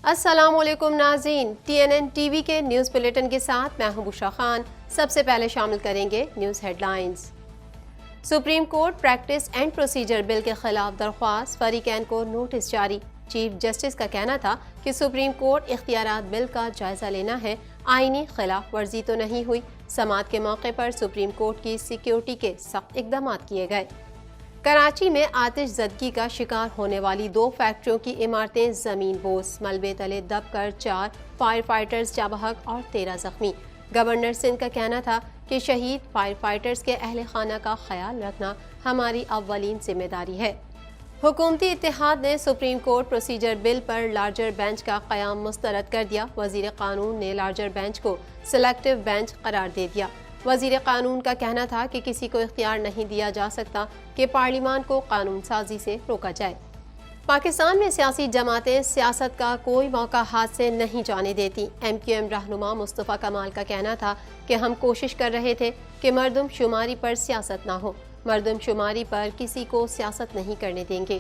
السلام علیکم ناظرین، TNN ٹی وی کے نیوز بلیٹن کے ساتھ میں ہوں بشرا خان۔ سب سے پہلے شامل کریں گے news headlines. Supreme Court practice and procedure bill کے خلاف درخواست، فریقین کو نوٹس جاری۔ چیف جسٹس کا کہنا تھا کہ سپریم کورٹ اختیارات بل کا جائزہ لینا ہے، آئینی خلاف ورزی تو نہیں ہوئی۔ سماعت کے موقع پر سپریم کورٹ کی سیکیورٹی کے سخت اقدامات کیے گئے۔ کراچی میں آتش زدگی کا شکار ہونے والی 2 فیکٹریوں کی عمارتیں زمین بوس، ملبے تلے دب کر 4 فائر فائٹرز جاں بحق اور 13 زخمی۔ گورنر سندھ کا کہنا تھا کہ شہید فائر فائٹرز کے اہل خانہ کا خیال رکھنا ہماری اولین ذمہ داری ہے۔ حکومتی اتحاد نے سپریم کورٹ پروسیجر بل پر لارجر بینچ کا قیام مسترد کر دیا۔ وزیر قانون نے لارجر بینچ کو سلیکٹو بینچ قرار دے دیا۔ وزیر قانون کا کہنا تھا کہ کسی کو اختیار نہیں دیا جا سکتا کہ پارلیمان کو قانون سازی سے روکا جائے۔ پاکستان میں سیاسی جماعتیں سیاست کا کوئی موقع ہاتھ سے نہیں جانے دیتی۔ MQM رہنما مصطفیٰ کمال کا کہنا تھا کہ ہم کوشش کر رہے تھے کہ مردم شماری پر سیاست نہ ہو، مردم شماری پر کسی کو سیاست نہیں کرنے دیں گے۔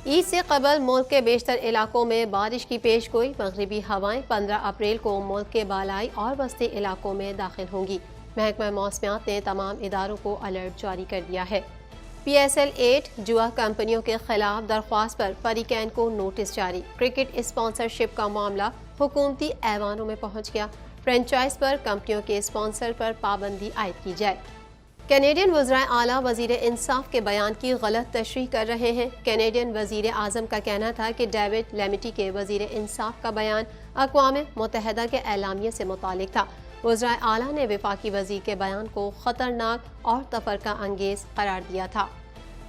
عید سے قبل ملک کے بیشتر علاقوں میں بارش کی پیش گوئی، مغربی ہوائیں 15 اپریل کو ملک کے بالائی اور وسطی علاقوں میں داخل ہوں گی۔ محکمہ موسمیات نے تمام اداروں کو الرٹ جاری کر دیا ہے۔ PSL 8 جوا کمپنیوں کے خلاف درخواست پر فریقین کو نوٹس جاری۔ کرکٹ اسپانسرشپ کا معاملہ حکومتی ایوانوں میں پہنچ گیا۔ فرنچائز پر کمپنیوں کے اسپانسر پر پابندی عائد کی جائے۔ کینیڈین وزرائے اعلیٰ وزیر انصاف کے بیان کی غلط تشریح کر رہے ہیں۔ کینیڈین وزیر اعظم کا کہنا تھا کہ ڈیوڈ لیمیٹی کے وزیر انصاف کا بیان اقوام متحدہ کے اعلامیے سے متعلق تھا۔ وزرائے اعلیٰ نے وفاقی وزیر کے بیان کو خطرناک اور تفرقہ انگیز قرار دیا تھا۔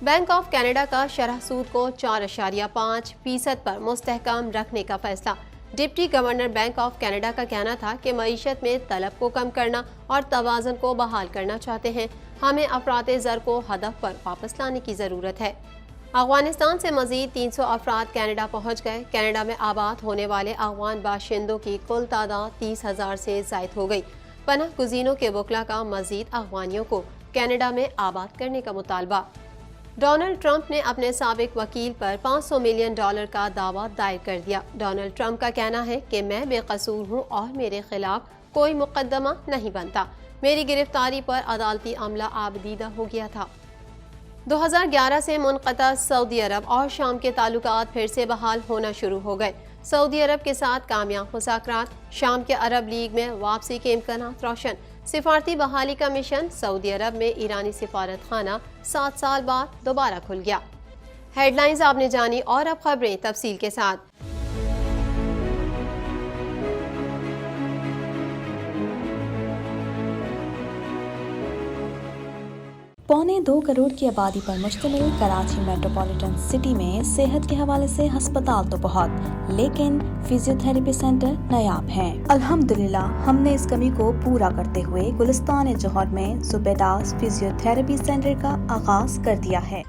بینک آف کینیڈا کا شرح سود کو 4.5% پر مستحکم رکھنے کا فیصلہ۔ Deputy governor bank of Canada کا کہنا تھا کہ معیشت میں طلب کو کم کرنا اور توازن کو بحال کرنا چاہتے ہیں، ہمیں افراط زر کو ہدف پر واپس لانے کی ضرورت ہے۔ افغانستان سے مزید 300 افراد کینیڈا پہنچ گئے۔ کینیڈا میں آباد ہونے والے افغان باشندوں کی کل تعداد 30,000 سے زائد ہو گئی۔ پناہ گزینوں کے وکلاء کا مزید افغانیوں کو کینیڈا میں آباد کرنے کا مطالبہ۔ ڈونلڈ ٹرمپ نے اپنے سابق وکیل پر $500 ملین کا دعویٰ دائر کر دیا۔ ڈونلڈ ٹرمپ کا کہنا ہے کہ میں بے قصور ہوں اور میرے خلاف کوئی مقدمہ نہیں بنتا، میری گرفتاری پر عدالتی عملہ عابدیدہ ہو گیا تھا۔ 2011 سے منقطع سعودی عرب اور شام کے تعلقات پھر سے بحال ہونا شروع ہو گئے۔ سعودی عرب کے ساتھ کامیاب مذاکرات، شام کے عرب لیگ میں واپسی کے امکانات روشن۔ سفارتی بحالی کا مشن، سعودی عرب میں ایرانی سفارت خانہ 7 سال بعد دوبارہ کھل گیا۔ ہیڈ لائنز آپ نے جانی اور اب خبریں تفصیل کے ساتھ۔ 2.25 کروڑ کی آبادی پر مشتمل کراچی میٹروپولیٹن سٹی میں صحت کے حوالے سے ہسپتال تو بہت، لیکن فزیو تھراپی سینٹر نایاب ہیں۔ الحمدللہ ہم نے اس کمی کو پورا کرتے ہوئے گلستان جوہر میں زبیداس فزیو تھراپی سینٹر کا آغاز کر دیا ہے۔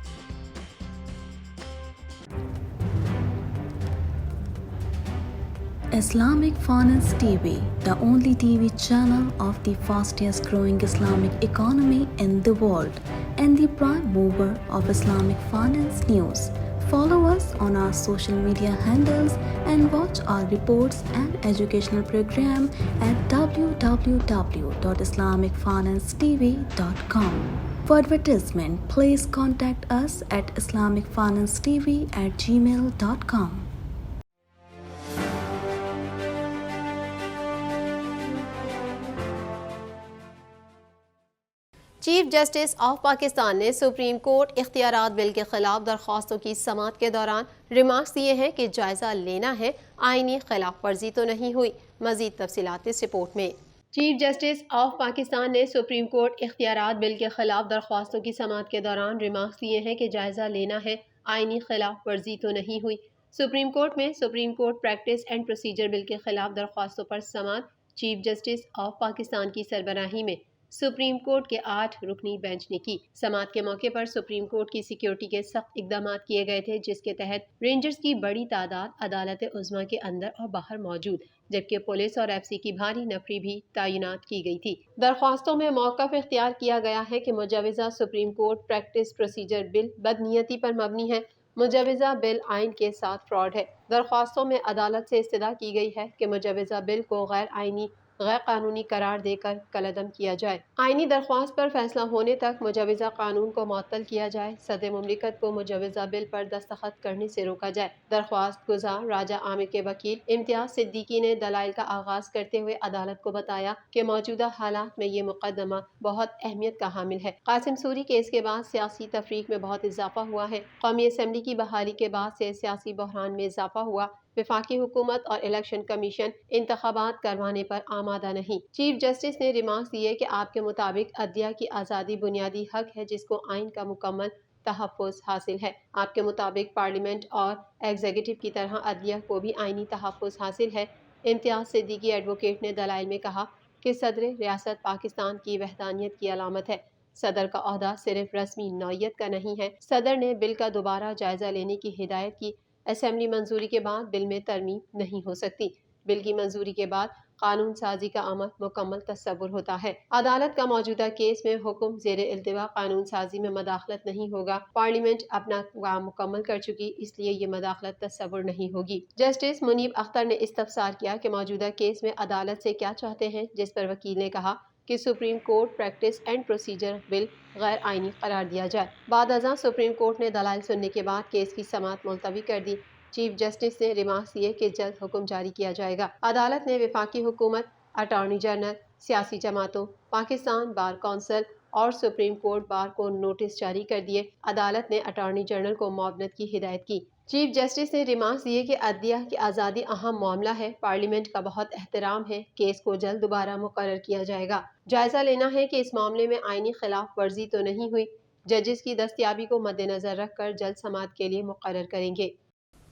Islamic Finance TV, the only TV channel of the fastest growing Islamic economy in the world and the prime mover of Islamic finance news. Follow us on our social media handles and watch our reports and educational program at www.islamicfinancetv.com. For advertisement, please contact us at islamicfinancetv@gmail.com. Chief justice of Pakistan نے supreme court اختیارات بل کے خلاف درخواستوں کی سماعت کے دوران remarks دیے ہیں کہ جائزہ لینا ہے، آئینی خلاف ورزی تو نہیں ہوئی۔ مزید تفصیلات اس رپورٹ میں۔ چیف جسٹس آف پاکستان نے سپریم کورٹ اختیارات بل کے خلاف درخواستوں کی سماعت کے دوران ریمارکس دیے ہیں کہ جائزہ لینا ہے، آئینی خلاف ورزی تو نہیں ہوئی۔ سپریم کورٹ میں Supreme Court practice and procedure bill کے خلاف درخواستوں پر سماعت چیف جسٹس آف پاکستان کی سربراہی میں سپریم کورٹ کے 8 رکنی بینچ نے کی۔ سماعت کے موقع پر سپریم کورٹ کی سیکیورٹی کے سخت اقدامات کیے گئے تھے، جس کے تحت رینجرز کی بڑی تعداد عدالت عظمیٰ کے اندر اور باہر موجود، جبکہ پولیس اور FC کی بھاری نفری بھی تعینات کی گئی تھی۔ درخواستوں میں موقف اختیار کیا گیا ہے کہ مجوزہ سپریم کورٹ پریکٹس پروسیجر بل بدنیتی پر مبنی ہے۔ مجوزہ بل آئین کے ساتھ فراڈ ہے۔ درخواستوں میں عدالت سے استدعا کی گئی ہے کہ مجوزہ بل کو غیر آئینی غیر قانونی قرار دے کر کالعدم کیا جائے۔ آئینی درخواست پر فیصلہ ہونے تک مجوزہ قانون کو معطل کیا جائے۔ صدر مملکت کو مجوزہ بل پر دستخط کرنے سے روکا جائے۔ درخواست گزار راجہ عامر کے وکیل امتیاز صدیقی نے دلائل کا آغاز کرتے ہوئے عدالت کو بتایا کہ موجودہ حالات میں یہ مقدمہ بہت اہمیت کا حامل ہے۔ قاسم سوری کیس کے بعد سیاسی تفریق میں بہت اضافہ ہوا ہے۔ قومی اسمبلی کی بحالی کے بعد سے سیاسی بحران میں اضافہ ہوا۔ وفاقی حکومت اور الیکشن کمیشن انتخابات کروانے پر آمادہ نہیں۔ چیف جسٹس نے ریمارکس دیے کہ آپ کے مطابق عدلیہ کی آزادی بنیادی حق ہے جس کو آئین کا مکمل تحفظ حاصل ہے۔ آپ کے مطابق پارلیمنٹ اور ایگزیکٹو کی طرح عدلیہ کو بھی آئینی تحفظ حاصل ہے۔ امتیاز صدیقی ایڈوکیٹ نے دلائل میں کہا کہ صدر ریاست پاکستان کی وحدانیت کی علامت ہے۔ صدر کا عہدہ صرف رسمی نوعیت کا نہیں ہے۔ صدر نے بل کا دوبارہ جائزہ لینے کی ہدایت کی۔ اسمبلی منظوری کے بعد بل میں ترمیم نہیں ہو سکتی۔ بل کی منظوری کے بعد قانون سازی کا عمل مکمل تصور ہوتا ہے۔ عدالت کا موجودہ کیس میں حکم زیر التوا قانون سازی میں مداخلت نہیں ہوگا۔ پارلیمنٹ اپنا کام مکمل کر چکی، اس لیے یہ مداخلت تصور نہیں ہوگی۔ جسٹس منیب اختر نے استفسار کیا کہ موجودہ کیس میں عدالت سے کیا چاہتے ہیں، جس پر وکیل نے کہا کہ Supreme Court practice and procedure bill غیر آئینی قرار دیا جائے۔ بعد ازاں سپریم کورٹ نے دلائل سننے کے بعد کیس کی سماعت ملتوی کر دی۔ چیف جسٹس نے ریمارکس دیے کہ جلد حکم جاری کیا جائے گا۔ عدالت نے وفاقی حکومت، اٹارنی جنرل، سیاسی جماعتوں، پاکستان بار کونسل اور سپریم کورٹ بار کو نوٹس جاری کر دیے۔ عدالت نے اٹارنی جنرل کو معاونت کی ہدایت کی۔ چیف جسٹس نے ریمارکس دیے کہ عدلیہ کی آزادی اہم معاملہ ہے، پارلیمنٹ کا بہت احترام ہے، کیس کو جلد دوبارہ مقرر کیا جائے گا۔ جائزہ لینا ہے کہ اس معاملے میں آئینی خلاف ورزی تو نہیں ہوئی۔ ججز کی دستیابی کو مد نظر رکھ کر جلد سماعت کے لیے مقرر کریں گے۔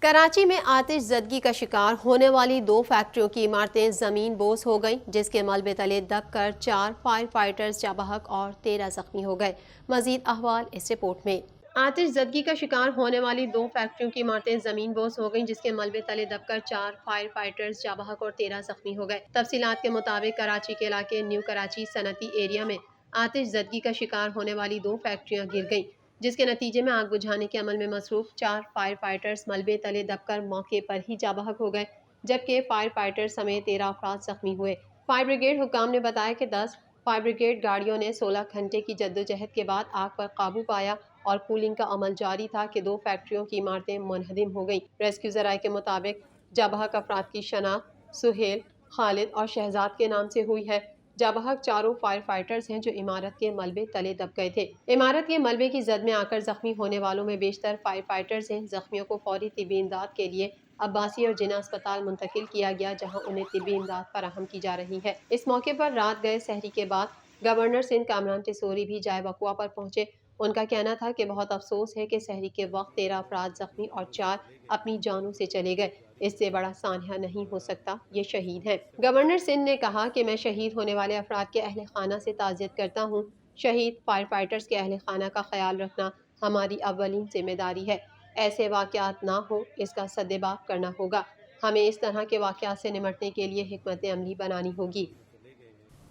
کراچی میں آتش زدگی کا شکار ہونے والی 2 فیکٹریوں کی عمارتیں زمین بوس ہو گئیں، جس کے ملبے تلے دب کر 4 فائر فائٹرز جاں بحق اور 13 زخمی ہو گئے۔ مزید احوال اس رپورٹ میں۔ آتش زدگی کا شکار ہونے والی 2 فیکٹریوں کی عمارتیں زمین بوس ہو گئیں، جس کے ملبے تلے دب کر 4 فائر فائٹرز جاں بحق اور 13 زخمی ہو گئے۔ تفصیلات کے مطابق کراچی کے علاقے نیو کراچی صنعتی ایریا میں آتش زدگی کا شکار ہونے والی 2 فیکٹریاں گر گئیں، جس کے نتیجے میں آگ بجھانے کے عمل میں مصروف 4 فائر فائٹرز ملبے تلے دب کر موقع پر ہی جاں بحق ہو گئے، جبکہ فائر فائٹر سمیت 13 افراد زخمی ہوئے۔ فائر بریگیڈ حکام نے بتایا کہ 10 فائر بریگیڈ گاڑیوں نے 16 گھنٹے کی جدوجہد کے بعد آگ پر قابو پایا اور کولنگ کا عمل جاری تھا کہ 2 فیکٹریوں کی عمارتیں منہدم ہو گئیں۔ ریسکیو ذرائع کے مطابق جاں بحق افراد کی شناخت سہیل، خالد اور شہزاد کے نام سے ہوئی ہے۔ جاں بحق چاروں فائر فائٹرز ہیں جو عمارت کے ملبے تلے دب گئے تھے۔ عمارت کے ملبے کی زد میں آ کر زخمی ہونے والوں میں بیشتر فائر فائٹرز ہیں۔ زخمیوں کو فوری طبی امداد کے لیے عباسی اور جناح اسپتال منتقل کیا گیا، جہاں انہیں طبی امداد فراہم کی جا رہی ہے۔ اس موقع پر رات گئے سحری کے بعد گورنر سندھ کامران ٹیسوری بھی جائے وقوع پر پہنچے۔ ان کا کہنا تھا کہ بہت افسوس ہے کہ سحری کے وقت 13 افراد زخمی اور 4 اپنی جانوں سے چلے گئے۔ اس سے بڑا سانحہ نہیں ہو سکتا، یہ شہید ہیں۔ گورنر سندھ نے کہا کہ میں شہید ہونے والے افراد کے اہل خانہ سے تعزیت کرتا ہوں۔ شہید فائر فائٹرز کے اہل خانہ کا خیال رکھنا ہماری اولین ذمہ داری ہے۔ ایسے واقعات نہ ہوں، اس کا سدباب کرنا ہوگا۔ ہمیں اس طرح کے واقعات سے نمٹنے کے لیے حکمت عملی بنانی ہوگی۔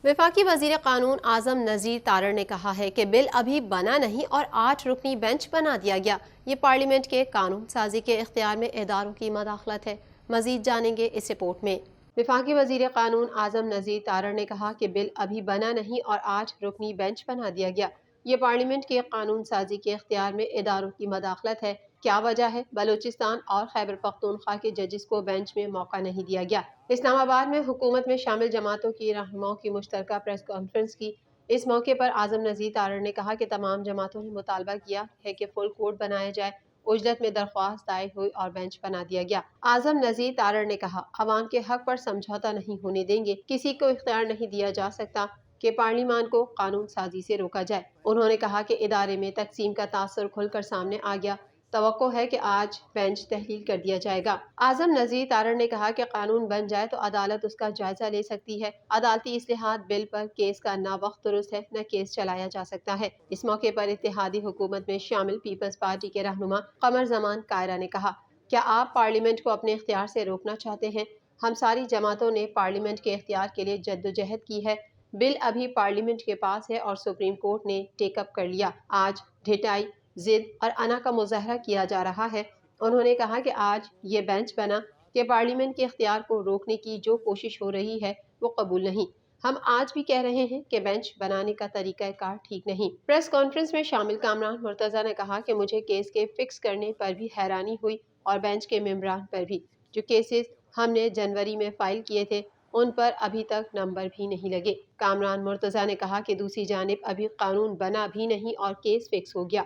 وفاقی وزیر قانون اعظم نذیر تارڑ نے کہا ہے کہ بل ابھی بنا نہیں اور 8 رکنی بینچ بنا دیا گیا۔ یہ پارلیمنٹ کے قانون سازی کے اختیار میں اداروں کی مداخلت ہے۔ مزید جانیں گے اس رپورٹ میں۔ وفاقی وزیر قانون اعظم نذیر تارڑ نے کہا کہ بل ابھی بنا نہیں اور 8 رکنی بینچ بنا دیا گیا۔ یہ پارلیمنٹ کے قانون سازی کے اختیار میں اداروں کی مداخلت ہے۔ کیا وجہ ہے؟ بلوچستان اور خیبر پختونخوا کے ججز کو بینچ میں موقع نہیں دیا گیا۔ اسلام آباد میں حکومت میں شامل جماعتوں کی رہنماؤں کی مشترکہ پریس کانفرنس کی۔ اس موقع پر اعظم نذیر تارڑ نے کہا کہ تمام جماعتوں نے مطالبہ کیا ہے کہ فل کورٹ بنایا جائے۔ اجلت میں درخواست دائر ہوئی اور بینچ بنا دیا گیا۔ اعظم نذیر تارڑ نے کہا، عوام کے حق پر سمجھوتہ نہیں ہونے دیں گے۔ کسی کو اختیار نہیں دیا جا سکتا کہ پارلیمان کو قانون سازی سے روکا جائے۔ انہوں نے کہا کہ ادارے میں تقسیم کا تاثر کھل کر سامنے آ گیا۔ توقع ہے کہ آج بینچ تحلیل کر دیا جائے گا۔ اعظم نذیر تارڑ نے کہا کہ قانون بن جائے تو عدالت اس کا جائزہ لے سکتی ہے۔ عدالتی اصلاحات بل پر کیس کا نہ وقت درست ہے، نہ کیس چلایا جا سکتا ہے۔ اس موقع پر اتحادی حکومت میں شامل پیپلز پارٹی کے رہنما قمر زمان کائرہ نے کہا، کیا آپ پارلیمنٹ کو اپنے اختیار سے روکنا چاہتے ہیں؟ ہم ساری جماعتوں نے پارلیمنٹ کے اختیار کے لیے جدوجہد کی ہے۔ بل ابھی پارلیمنٹ کے پاس ہے اور سپریم کورٹ نے ٹیک اپ کر لیا۔ آج ڈھٹائی، ضد اور انا کا مظاہرہ کیا جا رہا ہے۔ انہوں نے کہا کہ آج یہ بینچ بنا کہ پارلیمنٹ کے اختیار کو روکنے کی جو کوشش ہو رہی ہے وہ قبول نہیں۔ ہم آج بھی کہہ رہے ہیں کہ بینچ بنانے کا طریقہ کار ٹھیک نہیں۔ پریس کانفرنس میں شامل کامران مرتضیٰ نے کہا کہ مجھے کیس کے فکس کرنے پر بھی حیرانی ہوئی اور بینچ کے ممبران پر بھی۔ جو کیسز ہم نے جنوری میں فائل کیے تھے ان پر ابھی تک نمبر بھی نہیں لگے۔ کامران مرتضیٰ نے کہا کہ دوسری جانب ابھی قانون بنا بھی نہیں اور کیس فکس ہو گیا۔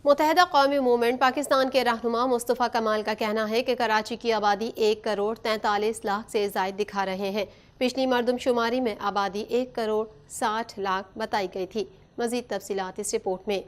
متحدہ قومی موومنٹ پاکستان کے رہنما مصطفیٰ کمال کا کہنا ہے کہ کراچی کی آبادی 1,43,00,000 سے زائد دکھا رہے ہیں۔ پچھلی مردم شماری میں آبادی 1,60,00,000 بتائی گئی تھی۔ مزید تفصیلات اس رپورٹ میں۔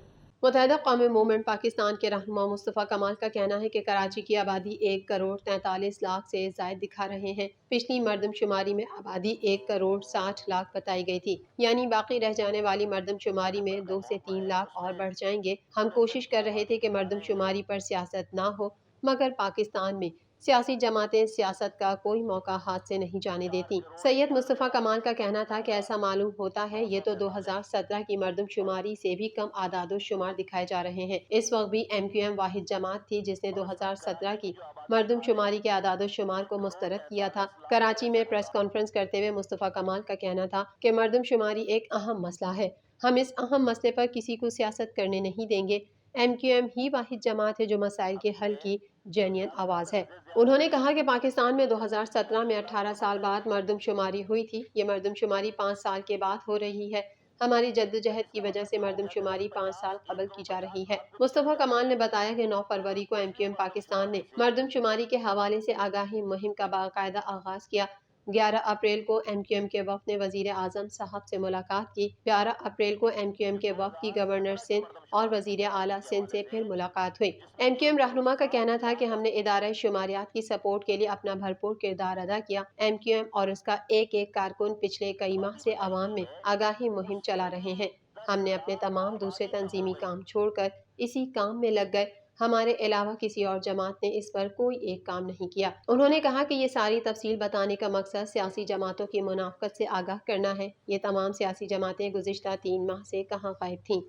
متحدہ قومی موومنٹ پاکستان کے رہنما مصطفیٰ کمال کا کہنا ہے کہ کراچی کی آبادی 1,43,00,000 سے زائد دکھا رہے ہیں۔ پچھلی مردم شماری میں آبادی 1,60,00,000 بتائی گئی تھی، یعنی باقی رہ جانے والی مردم شماری میں 2 سے 3 لاکھ اور بڑھ جائیں گے۔ ہم کوشش کر رہے تھے کہ مردم شماری پر سیاست نہ ہو، مگر پاکستان میں سیاسی جماعتیں سیاست کا کوئی موقع ہاتھ سے نہیں جانے دیتی۔ سید مصطفیٰ کمال کا کہنا تھا کہ ایسا معلوم ہوتا ہے یہ تو 2017 کی مردم شماری سے بھی کم اعداد و شمار دکھائے جا رہے ہیں۔ اس وقت بھی MQM واحد جماعت تھی جس نے 2017 کی مردم شماری کے اعداد و شمار کو مسترد کیا تھا۔ کراچی میں پریس کانفرنس کرتے ہوئے مصطفیٰ کمال کا کہنا تھا کہ مردم شماری ایک اہم مسئلہ ہے، ہم اس اہم مسئلے پر کسی کو سیاست کرنے نہیں دیں گے۔ MQM ہی واحد جماعت ہے جو مسائل کے حل کی جینین آواز ہے۔ انہوں نے کہا کہ پاکستان میں 2017 میں 18 سال بعد مردم شماری ہوئی تھی، یہ مردم شماری 5 سال کے بعد ہو رہی ہے۔ ہماری جدوجہد کی وجہ سے مردم شماری 5 سال قبل کی جا رہی ہے۔ مصطفیٰ کمال نے بتایا کہ 9 فروری کو MQM پاکستان نے مردم شماری کے حوالے سے آگاہی مہم کا باقاعدہ آغاز کیا۔ 11 اپریل کو MQM کے وفد نے وزیر اعظم صاحب سے ملاقات کی۔ 12 اپریل کو MQM کے وفد کی گورنر سندھ اور وزیر اعلیٰ سندھ سے پھر ملاقات ہوئی۔ MQM رہنما کا کہنا تھا کہ ہم نے ادارہ شماریات کی سپورٹ کے لیے اپنا بھرپور کردار ادا کیا۔ MQM اور اس کا ایک ایک کارکن پچھلے کئی ماہ سے عوام میں آگاہی مہم چلا رہے ہیں۔ ہم نے اپنے تمام دوسرے تنظیمی کام چھوڑ کر اسی کام میں لگ گئے، ہمارے علاوہ کسی اور جماعت نے اس پر کوئی ایک کام نہیں کیا۔ انہوں نے کہا کہ یہ ساری تفصیل بتانے کا مقصد سیاسی جماعتوں کی منافقت سے آگاہ کرنا ہے۔ یہ تمام سیاسی جماعتیں گزشتہ 3 ماہ سے کہاں غائب تھیں۔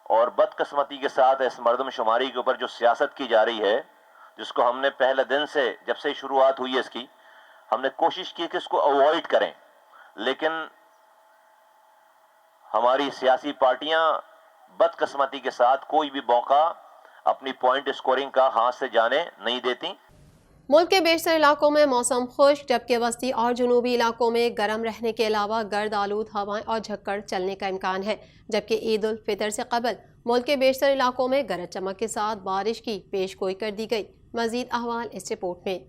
اور بدقسمتی کے ساتھ اس مردم شماری کے اوپر جو سیاست کی جا رہی ہے، جس کو ہم نے پہلے دن سے جب سے شروعات ہوئی ہے اس کی، ہم نے کوشش کی کہ اس کو اوائڈ کریں، لیکن ہماری سیاسی پارٹیاں بدقسمتی کے ساتھ کوئی بھی موقع اپنی پوائنٹ اسکورنگ کا ہاتھ سے جانے نہیں دیتی۔ ملک کے بیشتر علاقوں میں موسم خشک، جبکہ وسطی اور جنوبی علاقوں میں گرم رہنے کے علاوہ گرد آلود ہوائیں اور جھکڑ چلنے کا امکان ہے، جبکہ عید الفطر سے قبل ملک کے بیشتر علاقوں میں گرج چمک کے ساتھ بارش کی پیش گوئی کر دی گئی۔ مزید احوال اس رپورٹ میں۔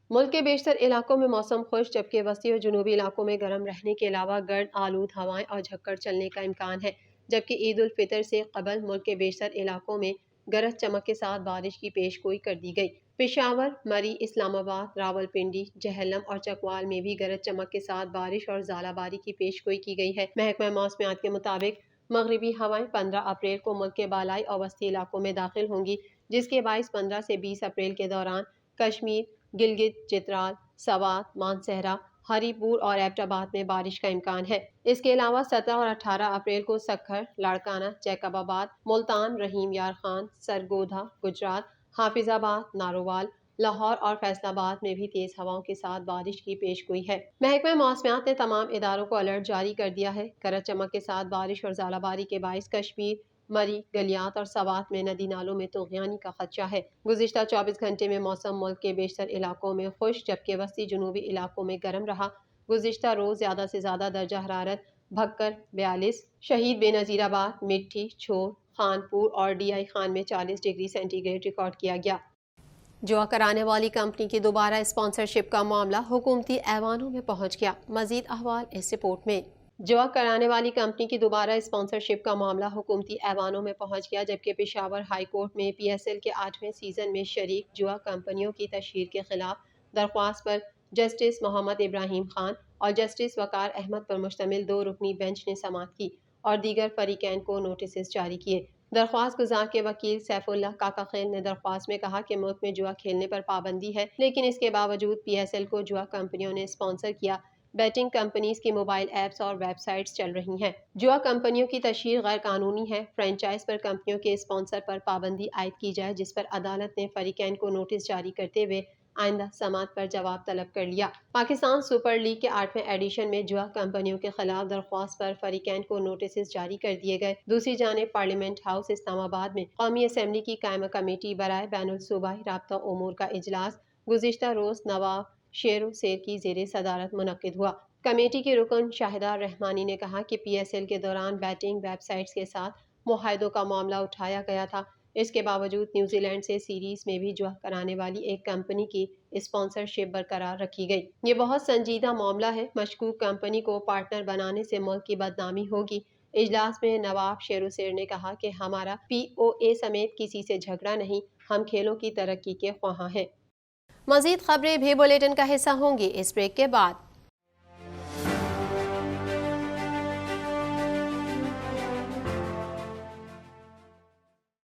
ملک کے بیشتر علاقوں میں موسم خشک، جبکہ وسطی اور جنوبی علاقوں میں گرم رہنے کے علاوہ گرد آلود ہوائیں اور جھکڑ چلنے کا امکان ہے، جبکہ عید الفطر سے قبل ملک کے بیشتر علاقوں میں گرج چمک کے ساتھ بارش کی پیش گوئی کر دی گئی۔ پشاور، مری، اسلام آباد، راولپنڈی، جہلم اور چکوال میں بھی گرج چمک کے ساتھ بارش اور ژالہ باری کی پیش گوئی کی گئی ہے۔ محکمہ موسمیات کے مطابق مغربی ہوائیں 15 اپریل کو ملک کے بالائی اور وسطی علاقوں میں داخل ہوں گی، جس کے باعث 15 سے 20 اپریل کے دوران کشمیر، گلگت، چترال، سوات، مانسہرہ، ہری پور اور ایبٹ آباد میں بارش کا امکان ہے۔ اس کے علاوہ 17 اور 18 اپریل کو سکھر، لاڑکانہ، جیکب آباد، ملتان، رحیم یار خان، سرگودھا، گجرات، حافظ آباد، نارووال، لاہور اور فیصل آباد میں بھی تیز ہواؤں کے ساتھ بارش کی پیش گوئی ہے۔ محکمہ موسمیات نے تمام اداروں کو الرٹ جاری کر دیا ہے۔ گرج چمک کے ساتھ بارش اور ژالہ باری کے باعث کشمیر، مری، گلیات اور سوات میں ندی نالوں میں طغیانی کا خدشہ ہے۔ گزشتہ 24 گھنٹے میں موسم ملک کے بیشتر علاقوں میں خشک، جبکہ وسطی جنوبی علاقوں میں گرم رہا۔ گزشتہ روز زیادہ سے زیادہ درجہ حرارت بھکر 42، شہید بے نظیر آباد، مٹھی، چھور، خانپور اور ڈی آئی خان میں 40 ڈگری سینٹی گریڈ ریکارڈ کیا گیا۔ جوا کرانے والی کمپنی کی دوبارہ اسپانسرشپ کا معاملہ حکومتی ایوانوں میں پہنچ گیا۔ مزید احوال اس رپورٹ میں۔ جوا کرانے والی کمپنی کی دوبارہ اسپانسرشپ کا معاملہ حکومتی ایوانوں میں پہنچ گیا، جبکہ پشاور ہائی کورٹ میں PSL کے 8ویں سیزن میں شریک جوا کمپنیوں کی تشہیر کے خلاف درخواست پر جسٹس محمد ابراہیم خان اور جسٹس وقار احمد پر مشتمل 2 رکنی بینچ نے سماعت کی اور دیگر فریقین کو نوٹسز جاری کیے۔ درخواست گزار کے وکیل سیف اللہ کاکا خیل نے درخواست میں کہا کہ ملک میں جوا کھیلنے پر پابندی ہے، لیکن اس کے باوجود PSL کو جوا کمپنیوں نے اسپانسر کیا، بیٹنگ کمپنیز کی موبائل ایپس اور ویب سائٹس چل رہی ہیں۔ جوا کمپنیوں کی تشہیر غیر قانونی ہے، فرنچائز پر کمپنیوں کے اسپانسر پر پابندی عائد کی جائے، جس پر عدالت نے فریقین کو نوٹس جاری کرتے ہوئے آئندہ سماعت پر جواب طلب کر لیا۔ پاکستان سپر لیگ کے 8ویں ایڈیشن میں جوا کمپنیوں کے خلاف درخواست پر فریقین کو نوٹسز جاری کر دیے گئے۔ دوسری جانب پارلیمنٹ ہاؤس اسلام آباد میں قومی اسمبلی کی قائمہ کمیٹی برائے بین الصوبائی رابطہ امور کا اجلاس گزشتہ روز نواب شیر و سیر کی زیر صدارت منعقد ہوا۔ کمیٹی کے رکن شاہدہ رحمانی نے کہا کہ پی ایس ایل کے دوران بیٹنگ ویب سائٹس کے ساتھ معاہدوں کا معاملہ اٹھایا گیا تھا۔ اس کے باوجود نیوزی لینڈ سے سیریز میں بھی جوا کرانے والی ایک کمپنی کی اسپانسرشپ برقرار رکھی گئی۔ یہ بہت سنجیدہ معاملہ ہے۔ مشکوک کمپنی کو پارٹنر بنانے سے ملک کی بدنامی ہوگی۔ اجلاس میں نواب شیر و سیر نے کہا کہ ہمارا پی او اے سمیت کسی سے جھگڑا نہیں، ہم کھیلوں کی ترقی کے خواہاں ہیں۔ مزید خبریں بھی بلیٹن کا حصہ ہوں گی اس بریک کے بعد۔